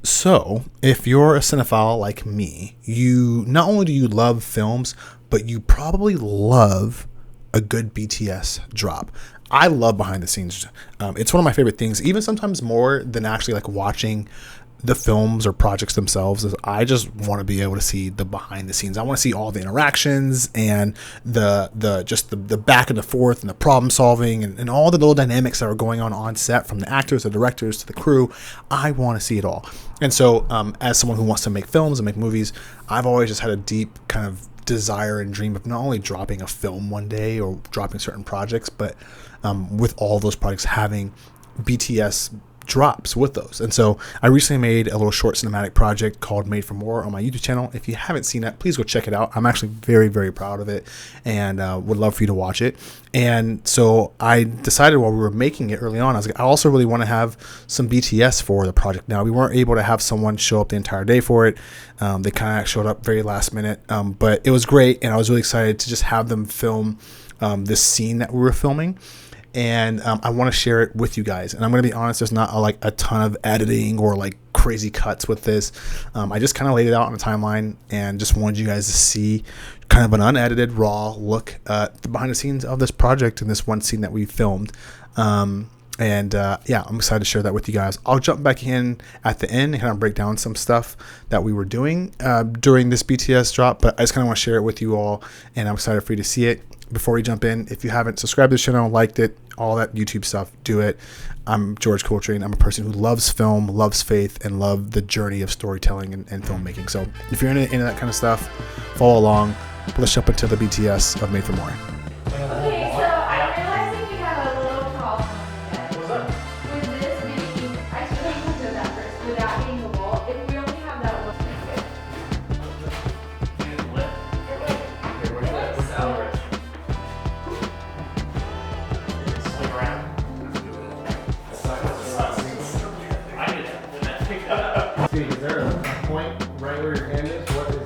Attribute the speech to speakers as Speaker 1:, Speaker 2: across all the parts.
Speaker 1: So, if you're a cinephile like me, you not only do you love films, but you probably love a good BTS drop. I love behind the scenes. It's one of my favorite things, even sometimes more than actually like watching the films or projects themselves. Is I just want to be able to see the behind the scenes. I want to see all the interactions and the back and the forth and the problem solving and all the little dynamics that are going on set, from the actors, the directors to the crew. I want to see it all. And so as someone who wants to make films and make movies, I've always just had a deep kind of desire and dream of not only dropping a film one day or dropping certain projects, but with all those projects having BTS drops with those. And so I recently made a little short cinematic project called Made for More on my YouTube channel. If you haven't seen that, please go check it out. I'm actually very, very proud of it and would love for you to watch it. And so I decided while we were making it early on, I was like, I also really want to have some BTS for the project. Now, we weren't able to have someone show up the entire day for it. They kind of showed up very last minute, but it was great. And I was really excited to just have them film this scene that we were filming. And I want to share it with you guys. And I'm going to be honest, there's not a ton of editing or like crazy cuts with this. I just kind of laid it out on a timeline and just wanted you guys to see kind of an unedited, raw look at the behind the scenes of this project and this one scene that we filmed. I'm excited to share that with you guys. I'll jump back in at the end and kind of break down some stuff that we were doing during this BTS drop, but I just kind of want to share it with you all, and I'm excited for you to see it. Before we jump in, if you haven't subscribed to the channel, liked it, all that YouTube stuff, do it. I'm George Coletrain. I'm a person who loves film, loves faith, and love the journey of storytelling and filmmaking. So if you're into that kind of stuff, follow along. Let's jump into the BTS of Made for More.
Speaker 2: Okay, so I realized that we have a little problem again.
Speaker 3: What's up?
Speaker 2: With this being, I should have looked at that first, with that being the wall, if we only have that one.
Speaker 3: Is there a point right where your hand is? What is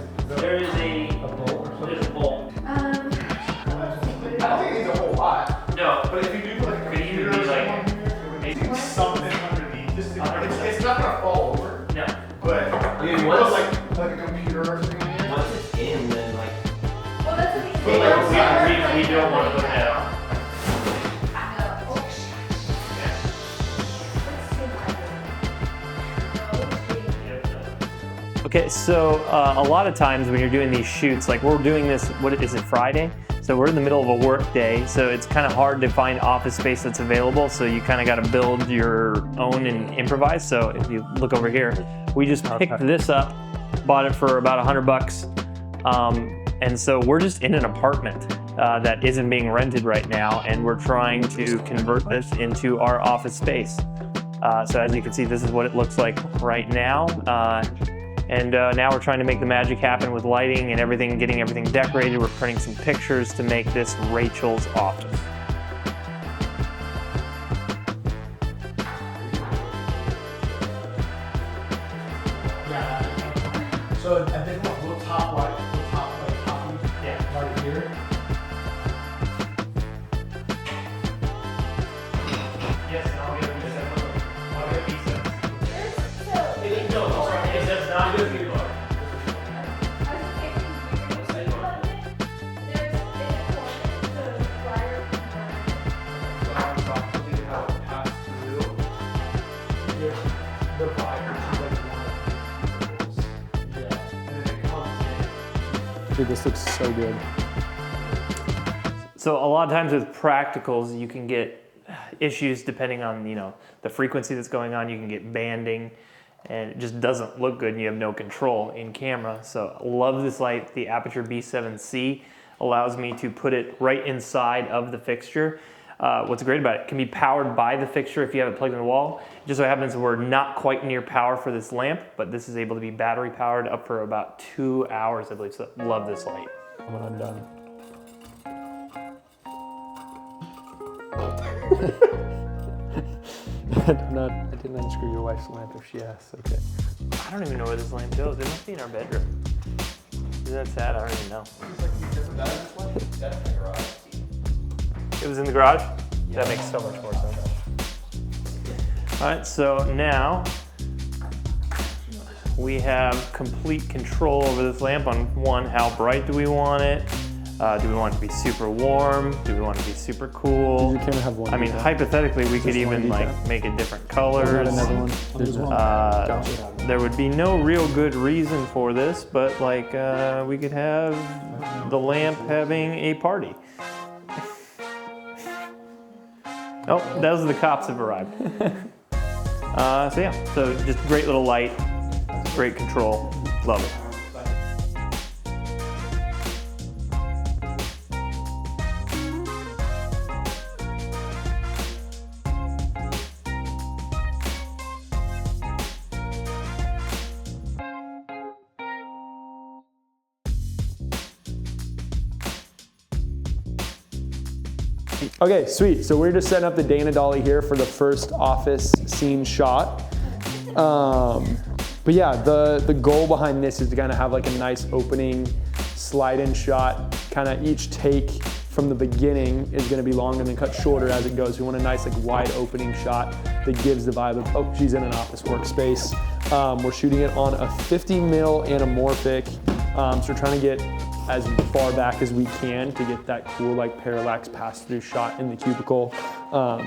Speaker 4: There is a
Speaker 3: bolt or something?
Speaker 4: there's a bolt.
Speaker 3: I don't think it needs a whole lot.
Speaker 4: No,
Speaker 3: But if you do put a
Speaker 4: could even
Speaker 3: computer
Speaker 4: be
Speaker 3: or
Speaker 4: like
Speaker 3: maybe something underneath. It's not gonna fall over.
Speaker 4: no.
Speaker 3: But if you put like a computer or something in here.
Speaker 5: Once it's in, then like
Speaker 2: Well, that's the thing.
Speaker 3: But like,
Speaker 4: We don't want to put that on. Okay, so a lot of times when you're doing these shoots, like we're doing this, what is it, Friday? So we're in the middle of a work day, so it's kind of hard to find office space that's available, so you kind of got to build your own and improvise. So if you look over here, we just picked this up, bought it for about $100. And so we're just in an apartment that isn't being rented right now, and we're trying to convert this into our office space. So as you can see, this is what it looks like right now. And now we're trying to make the magic happen with lighting and everything, getting everything decorated. We're printing some pictures to make this Rachel's office.
Speaker 3: So I think we'll top right here.
Speaker 4: Yes, and I'll get B7.
Speaker 3: Dude, this looks so good.
Speaker 4: So a lot of times with practicals, you can get issues depending on, the frequency that's going on. You can get banding, and it just doesn't look good and you have no control in camera. So love this light. The Aperture B7C allows me to put it right inside of the fixture. What's great about it, it can be powered by the fixture if you have it plugged in the wall. It just so happens we're not quite near power for this lamp, but this is able to be battery powered up for about 2 hours, I believe. So love this light.
Speaker 3: When I'm done. I didn't unscrew your wife's lamp if she asks. Okay.
Speaker 4: I don't even know where this lamp goes. It must be in our bedroom. Is that sad? I don't even know. It was in the garage? That makes so much more sense. All right, so now we have complete control over this lamp on one, how bright do we want it? Do we want it to be super warm? Do we want it to be super cool?
Speaker 5: You can't have one.
Speaker 4: I mean,
Speaker 5: detail.
Speaker 4: hypothetically, we could
Speaker 5: Just one
Speaker 4: even like
Speaker 5: detail.
Speaker 4: make it different colors.
Speaker 5: Another one. There's one. Gotcha.
Speaker 4: There would be no real good reason for this, but like we could have the lamp having a party. Oh, those are the cops have arrived. So yeah, so just great little light, great control, love it.
Speaker 5: Okay, sweet. So we're just setting up the Dana dolly here for the first office scene shot. But yeah, the goal behind this is to kind of have like a nice opening slide-in shot. Kind of each take from the beginning is going to be longer and then cut shorter as it goes. We want a nice like wide opening shot that gives the vibe of, oh, she's in an office workspace. We're shooting it on a 50 mil anamorphic. So we're trying to get as far back as we can to get that cool like parallax pass-through shot in the cubicle. But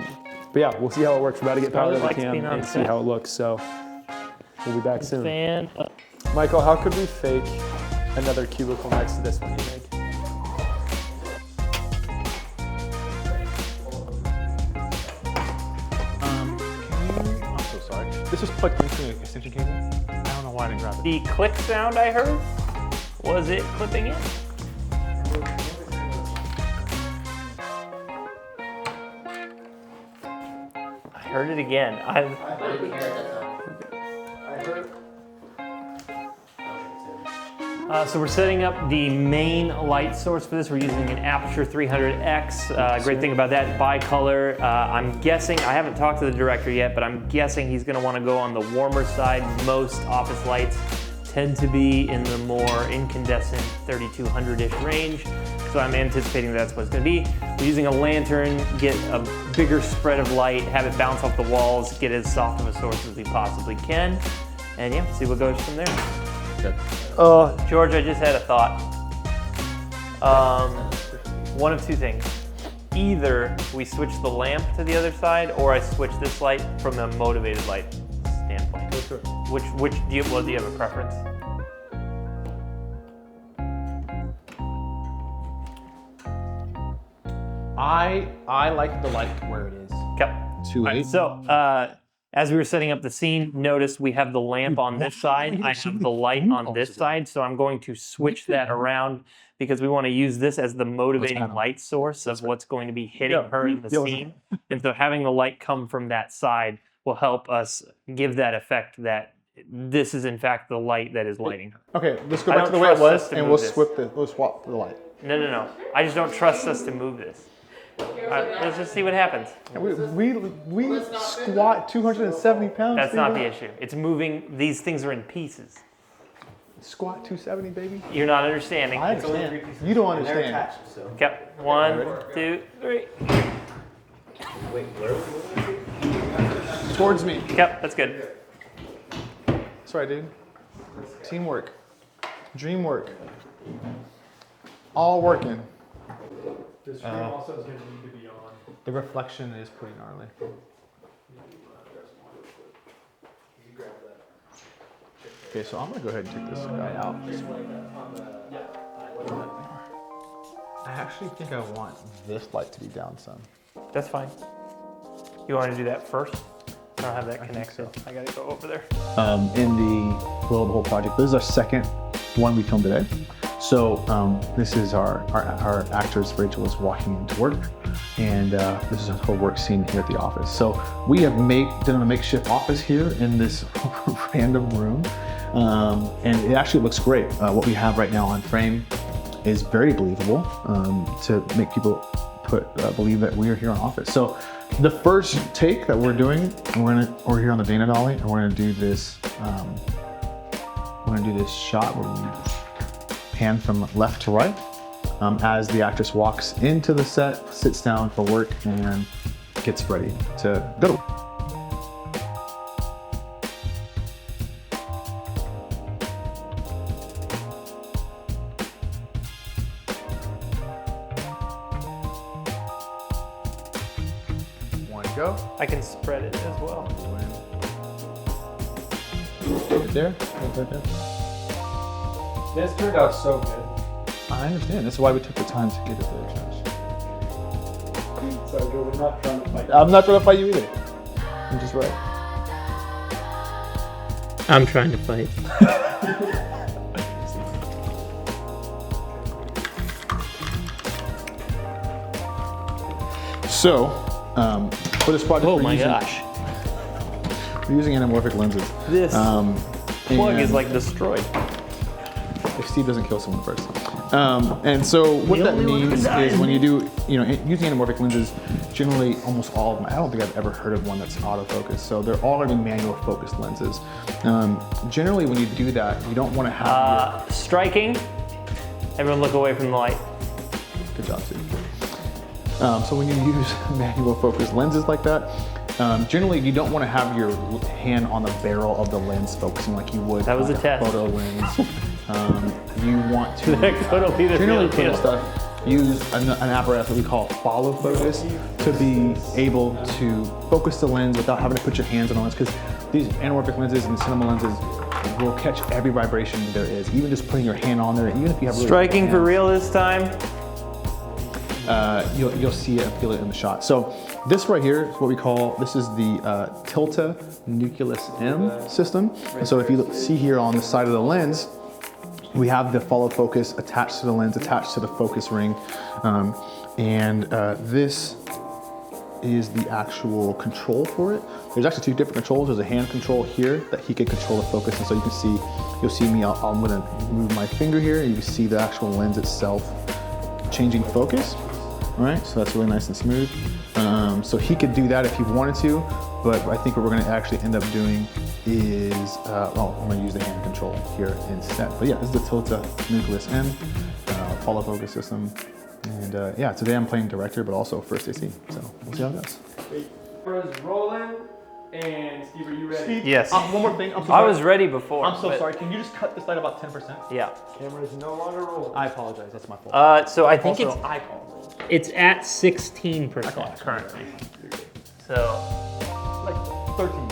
Speaker 5: yeah, we'll see how it works. We're about to get powered up the cam and see how it looks. So we'll be back soon. Michael, how could we fake another cubicle next to this one you make?
Speaker 1: I'm so sorry. This is plugged into an extension cable. I don't know why I didn't grab it.
Speaker 4: The click sound I heard, was it clipping in? I heard it again. So we're setting up the main light source for this. We're using an Aperture 300X. Great thing about that, bicolor. I'm guessing, I haven't talked to the director yet, but I'm guessing he's gonna wanna go on the warmer side. Most office lights tend to be in the more incandescent 3200-ish range. So I'm anticipating that's what it's gonna be. We're using a lantern, get a bigger spread of light, have it bounce off the walls, get as soft of a source as we possibly can. And yeah, see what goes from there.
Speaker 1: Good.
Speaker 4: George, I just had a thought. One of two things. Either we switch the lamp to the other side, or I switch this light from a motivated light standpoint. Which do you have a preference?
Speaker 3: I like the light where it is.
Speaker 4: Okay.
Speaker 1: 2.8.
Speaker 4: So, as we were setting up the scene, notice we have the lamp on this side. I have the light on this side, so I'm going to switch that around because we want to use this as the motivating light source of what's going to be hitting her in the scene. And so having the light come from that side will help us give that effect that this is in fact the light that is lighting her.
Speaker 3: Okay, let's go
Speaker 4: I
Speaker 3: back to
Speaker 4: don't
Speaker 3: the way it
Speaker 4: trust
Speaker 3: was,
Speaker 4: us to
Speaker 3: and
Speaker 4: move
Speaker 3: we'll swap the light.
Speaker 4: No. I just don't trust us to move this. Let's just see what happens.
Speaker 3: We squat 270 pounds.
Speaker 4: That's not the
Speaker 3: Steven.
Speaker 4: issue. It's moving, these things are in pieces.
Speaker 3: Squat 270, baby.
Speaker 4: You're not understanding.
Speaker 3: I understand. You don't understand.
Speaker 4: Okay, 1, 2, 3.
Speaker 3: Towards me.
Speaker 4: Yep, that's good.
Speaker 3: That's right, dude. Teamwork. Dream work. All working.
Speaker 5: The stream also is going to need to be on.
Speaker 3: The reflection is pretty gnarly. Okay, so I'm gonna go ahead and take this guy out. I actually think I want this light to be down some.
Speaker 4: That's fine. You want to do that first? I don't have that connected. I gotta go over there.
Speaker 6: In the Flow of the Whole project. This is our second one we filmed today. So this is our actress, Rachel, is walking into work, and this is her work scene here at the office. So we have done a makeshift office here in this random room, and it actually looks great. What we have right now on frame is very believable to make people believe that we are here on office. So the first take that we're doing, we're here on the Dana dolly, and we're gonna do this. We're gonna do this shot where we pan from left to right as the actress walks into the set, sits down for work, and gets ready to go. go.
Speaker 4: I can spread it as well.
Speaker 6: Right there. Right there.
Speaker 5: This turned out so good.
Speaker 6: I understand. This is why we took the time to get it there, Josh.
Speaker 5: So good. We're not trying to fight.
Speaker 6: I'm not trying to fight you either. I'm just right.
Speaker 4: I'm trying to fight.
Speaker 6: So, for this project,
Speaker 4: Oh my gosh.
Speaker 6: we're using anamorphic lenses.
Speaker 4: This plug
Speaker 6: and
Speaker 4: is like destroyed.
Speaker 6: if Steve doesn't kill someone first. And so what that means is when you do, using anamorphic lenses, generally almost all of them, I don't think I've ever heard of one that's autofocus. So they're all going to be manual focused lenses. Generally when you do that, you don't want to have
Speaker 4: Striking. Everyone look away from the light.
Speaker 6: good job, Steve. So when you use manual focus lenses like that, generally you don't want to have your hand on the barrel of the lens focusing like you would
Speaker 4: That was
Speaker 6: on
Speaker 4: a test.
Speaker 6: photo lens. You want to
Speaker 4: That could be the
Speaker 6: generally
Speaker 4: real
Speaker 6: for this
Speaker 4: deal.
Speaker 6: stuff use an apparatus that we call follow focus to be able to focus the lens without having to put your hands on the lens, because these anamorphic lenses and cinema lenses will catch every vibration there is, even just putting your hand on there, even if you have really
Speaker 4: Striking
Speaker 6: good
Speaker 4: for
Speaker 6: hands.
Speaker 4: real this time.
Speaker 6: You'll see it and feel it in the shot. So this right here is what we call, this is the Tilta Nucleus M system. And so if you see here on the side of the lens, we have the follow focus attached to the lens, attached to the focus ring. This is the actual control for it. There's actually two different controls. There's a hand control here that he can control the focus. And so you can see, you'll see me, I'm gonna move my finger here and you can see the actual lens itself changing focus. All right, so that's really nice and smooth. So he could do that if he wanted to, but I think what we're gonna actually end up doing is, I'm gonna use the hand control here instead. But yeah, this is the Tilta Nucleus M follow focus system. And today I'm playing director, but also first AC. So we'll see how it goes.
Speaker 5: Camera's rolling, and Steve, are you ready?
Speaker 4: Yes.
Speaker 6: One more thing, I'm so
Speaker 4: I
Speaker 6: sorry.
Speaker 4: was ready before.
Speaker 6: I'm so
Speaker 4: but-
Speaker 6: sorry, can you just cut this light about 10%?
Speaker 4: Yeah.
Speaker 5: Camera's no longer rolling.
Speaker 6: I apologize, that's my fault.
Speaker 4: So I think
Speaker 6: Also, I call
Speaker 4: it's at 16% currently. So
Speaker 6: like 13.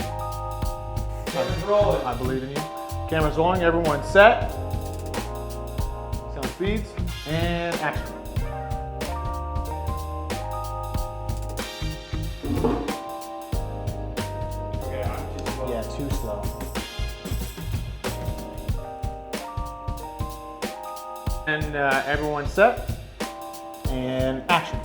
Speaker 5: Camera's rolling.
Speaker 6: I believe in you. Camera's rolling, everyone set. Sound speeds, and action.
Speaker 5: Okay, I'm too slow.
Speaker 6: Yeah, too slow. And everyone set, and action.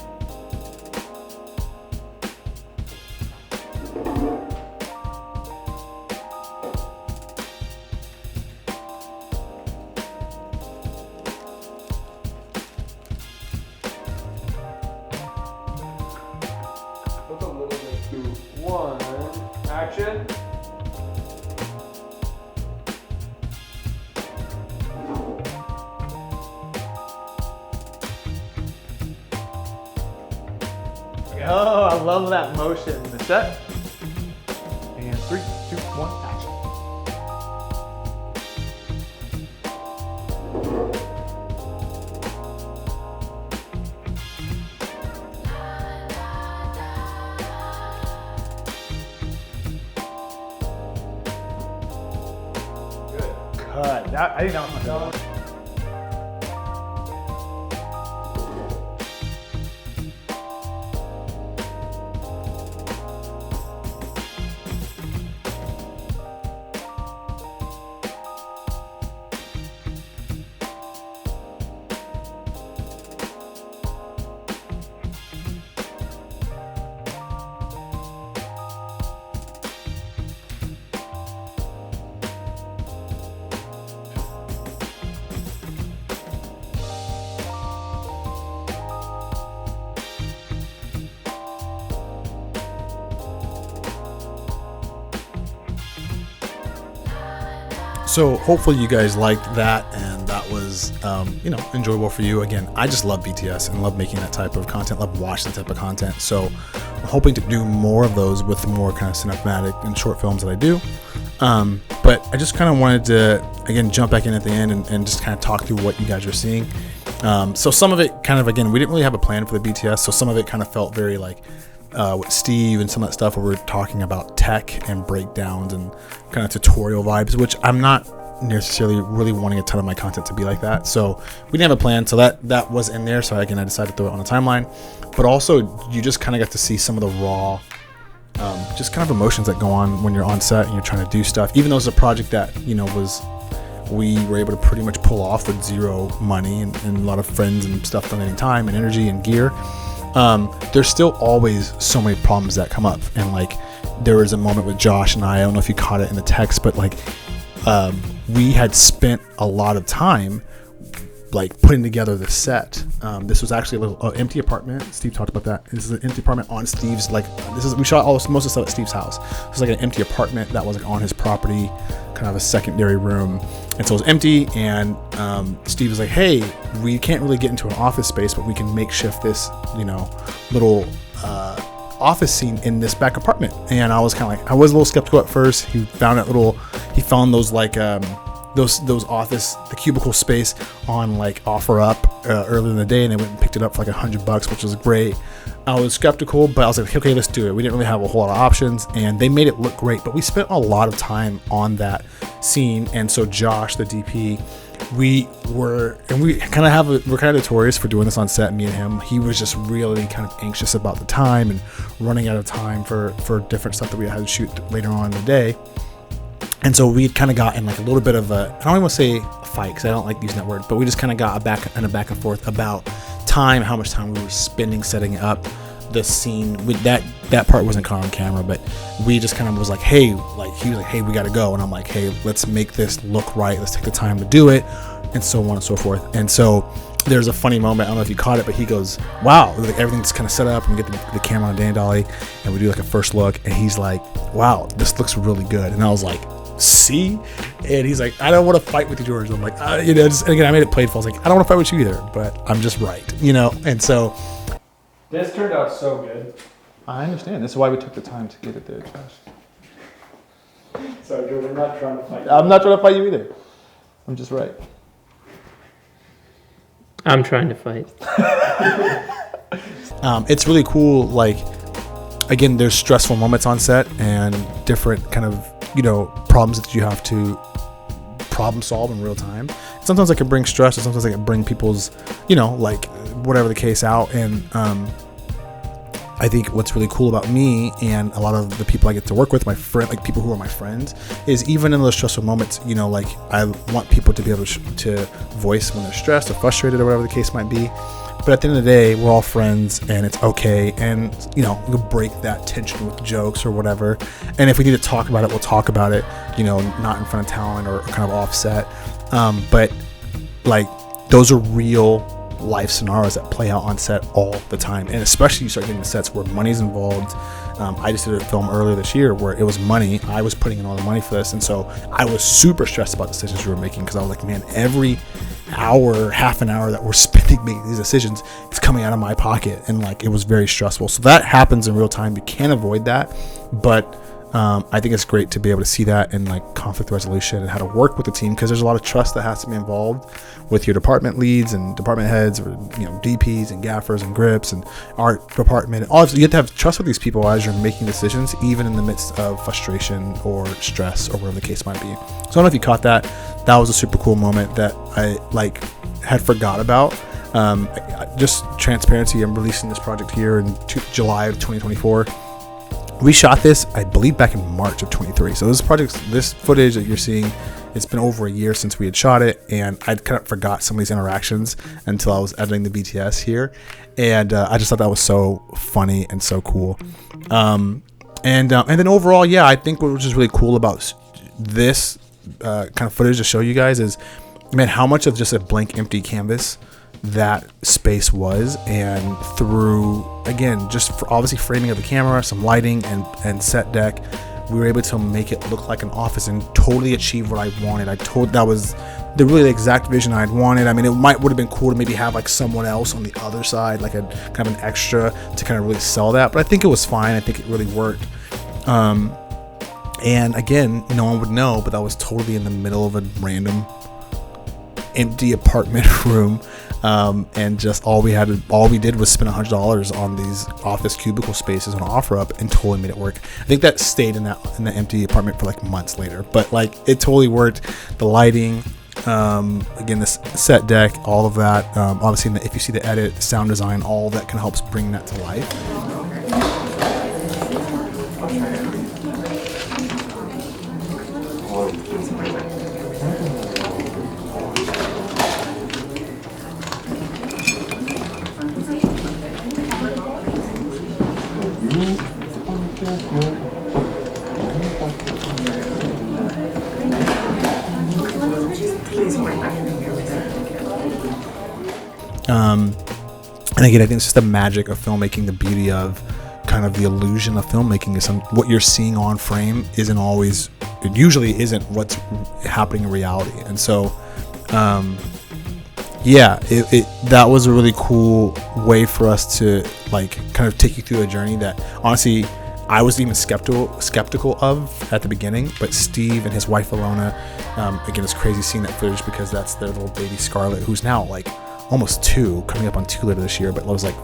Speaker 5: Look a little bit too. 1, action.
Speaker 6: Oh, I love that motion. Set. And 3, 2, 1, action. Cut. I think that was my favorite.
Speaker 1: So hopefully you guys liked that, and that was enjoyable for you. Again, I just love BTS and love making that type of content, love watching that type of content. So I'm hoping to do more of those with more kind of cinematic and short films that I do. But I just kind of wanted to, again, jump back in at the end and just kind of talk through what you guys are seeing. So some of it kind of, again, we didn't really have a plan for the BTS, so some of it kind of felt very like with Steve and some of that stuff where we're talking about tech and breakdowns and kind of tutorial vibes, which I'm not necessarily really wanting a ton of my content to be like that. So we didn't have a plan. So that was in there. So again, I decided to throw it on the timeline. But also, you just kind of got to see some of the raw, just kind of emotions that go on when you're on set and you're trying to do stuff. Even though it's a project that, we were able to pretty much pull off with zero money and a lot of friends and stuff donating time and energy and gear. There's still always so many problems that come up. And like, there was a moment with Josh and I don't know if you caught it in the text, but like, we had spent a lot of time like putting together the set. This was actually a little empty apartment. Steve talked about that. This is an empty apartment on Steve's, we shot most of the stuff at Steve's house. It was like an empty apartment that was like on his property, kind of a secondary room. And so it was empty, and Steve was like, hey, we can't really get into an office space, but we can makeshift this, little office scene in this back apartment. And I was kind of like, I was a little skeptical at first. He found those like those office, the cubicle space on like OfferUp earlier in the day, and they went and picked it up for like $100, which was great. I was skeptical, but I was like, okay, let's do it. We didn't really have a whole lot of options, and they made it look great, but we spent a lot of time on that scene. And so Josh, the DP, we're kind of notorious for doing this on set, me and him. He was just really kind of anxious about the time and running out of time for different stuff that we had to shoot later on in the day. And so we kind of got in like a little bit of I don't even want to say a fight because I don't like using that word, but we just kind of got a back and forth about time, how much time we were spending setting up the scene. With that part wasn't caught on camera, but we just kind of was like, hey, like he was like, hey, we got to go. And I'm like, hey, let's make this look right. Let's take the time to do it, and so on and so forth. And so there's a funny moment. I don't know if you caught it, but he goes, wow, like everything's kind of set up, and we get the camera on Dan Dolly, and we do like a first look, and he's like, wow, this looks really good. And I was like, see? And he's like, I don't want to fight with you, George. I'm like, and again, I made it playful. I was like, I don't want to fight with you either, but I'm just right, And so
Speaker 5: This turned out so good.
Speaker 6: I understand. This is why we took the time to get it there, Josh.
Speaker 5: Sorry, George, I'm not trying to fight you.
Speaker 6: I'm not trying to fight you either. I'm just right.
Speaker 4: I'm trying to fight.
Speaker 1: it's really cool. Like, again, there's stressful moments on set and different kind of, problems that you have to problem solve in real time. Sometimes I can bring stress, or sometimes I can bring people's, like whatever the case out. And I think what's really cool about me and a lot of the people I get to work with, my friend, like people who are my friends, is even in those stressful moments, like I want people to be able to voice when they're stressed or frustrated or whatever the case might be. But at the end of the day, we're all friends, and it's okay. And, we'll break that tension with jokes or whatever. And if we need to talk about it, we'll talk about it, not in front of talent or kind of offset. But like, those are real life scenarios that play out on set all the time. And especially you start getting to sets where money's involved. I just did a film earlier this year where it was money. I was putting in all the money for this. And so I was super stressed about decisions we were making, because I was like, man, every hour, half an hour that we're spending making these decisions, it's coming out of my pocket. And like, it was very stressful. So that happens in real time. You can't avoid that. But I think it's great to be able to see that in like conflict resolution and how to work with the team, because there's a lot of trust that has to be involved with your department leads and department heads, or DPs and gaffers and grips and art department. All you have to have trust with these people as you're making decisions, even in the midst of frustration or stress or whatever the case might be. So I don't know if you caught that. That was a super cool moment that I had forgot about. Just transparency, I'm releasing this project here in July of 2024. We shot this, I believe, back in March of 23. So this footage that you're seeing, it's been over a year since we had shot it, and I kind of forgot some of these interactions until I was editing the BTS here, and I just thought that was so funny and so cool. And then overall, yeah, I think what was just really cool about this kind of footage to show you guys is, man, how much of just a blank, empty canvas that space was. And through, again, just for obviously framing of the camera, some lighting and set deck, we were able to make it look like an office and totally achieve what I wanted. That was the really exact vision I'd wanted. I mean, it would have been cool to maybe have like someone else on the other side, like a kind of an extra to kind of really sell that, but I think it was fine. I think it really worked. And again, no one would know, but that was totally in the middle of a random empty apartment room, and just all we did was spend $100 on these office cubicle spaces on OfferUp and totally made it work. I think that stayed in the empty apartment for like months later, but like it totally worked. The lighting, again, this set deck, all of that, obviously if you see the edit, the sound design, all that can help bring that to life. And again, I think it's just the magic of filmmaking, the beauty of kind of the illusion of filmmaking is what you're seeing on frame it usually isn't what's happening in reality. And so, that was a really cool way for us to like kind of take you through a journey that honestly I was even skeptical of at the beginning, but Steve and his wife Alona, again, it's crazy seeing that footage because that's their little baby Scarlett, who's now like almost 2, coming up on 2 later this year, but was like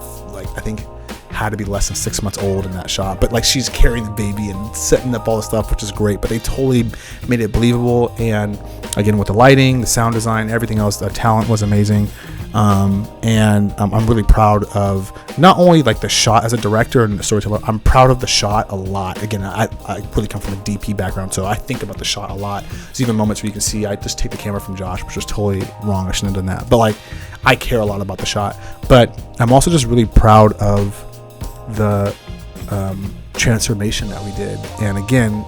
Speaker 1: I think had to be less than 6 months old in that shot. But like she's carrying the baby and setting up all the stuff, which is great. But they totally made it believable. And again, with the lighting, the sound design, everything else, the talent was amazing. And I'm really proud of not only like the shot as a director and a storyteller, I'm proud of the shot a lot. Again, I really come from a DP background, so I think about the shot a lot. There's even moments where you can see I just take the camera from Josh, which was totally wrong. I shouldn't have done that. But like, I care a lot about the shot. But I'm also just really proud of the transformation that we did. And again,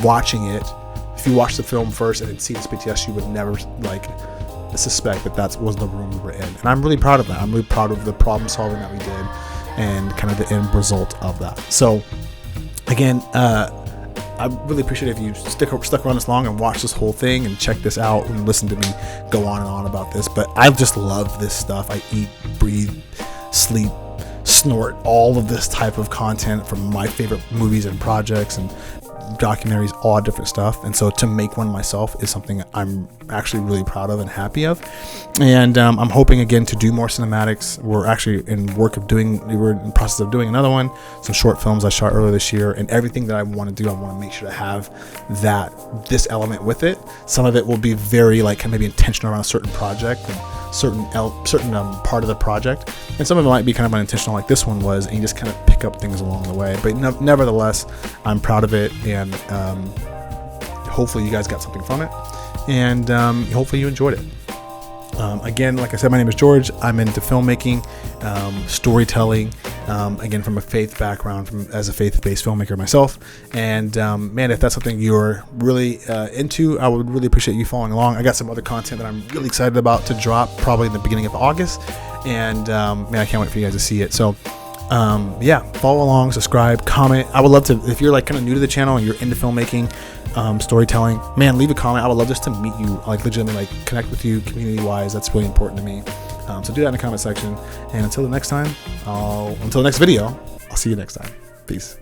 Speaker 1: watching it, if you watch the film first and then see this BTS, you would never like suspect that was the room we were in. And I'm really proud of that. I'm really proud of the problem solving that we did and kind of the end result of that. So again, I really appreciate it if you stuck around this long and watch this whole thing and check this out and listen to me go on and on about this. But I just love this stuff. I eat, breathe, sleep, snort all of this type of content from my favorite movies and projects and documentaries, all different stuff. And so to make one myself is something I'm actually really proud of and happy of. And I'm hoping again to do more cinematics. We're actually in the process of doing another one, some short films I shot earlier this year, and everything that I want to do, I want to make sure to have this element with it. Some of it will be very like maybe intentional around a certain project and certain part of the project, and some of it might be kind of unintentional like this one was, and you just kind of pick up things along the way. But nevertheless, I'm proud of it, and hopefully you guys got something from it, and hopefully you enjoyed it. Again, like I said, my name is George. I'm into filmmaking, storytelling, again, from a faith background, as a faith-based filmmaker myself. And man, if that's something you're really into, I would really appreciate you following along. I got some other content that I'm really excited about to drop probably in the beginning of August. And man, I can't wait for you guys to see it. So follow along, subscribe, comment. I would love to, if you're like kind of new to the channel and you're into filmmaking, storytelling, man, leave a comment. I would love just to meet you, like legitimately like connect with you community wise. That's really important to me. So do that in the comment section. And until the next time, until the next video, I'll see you next time. Peace.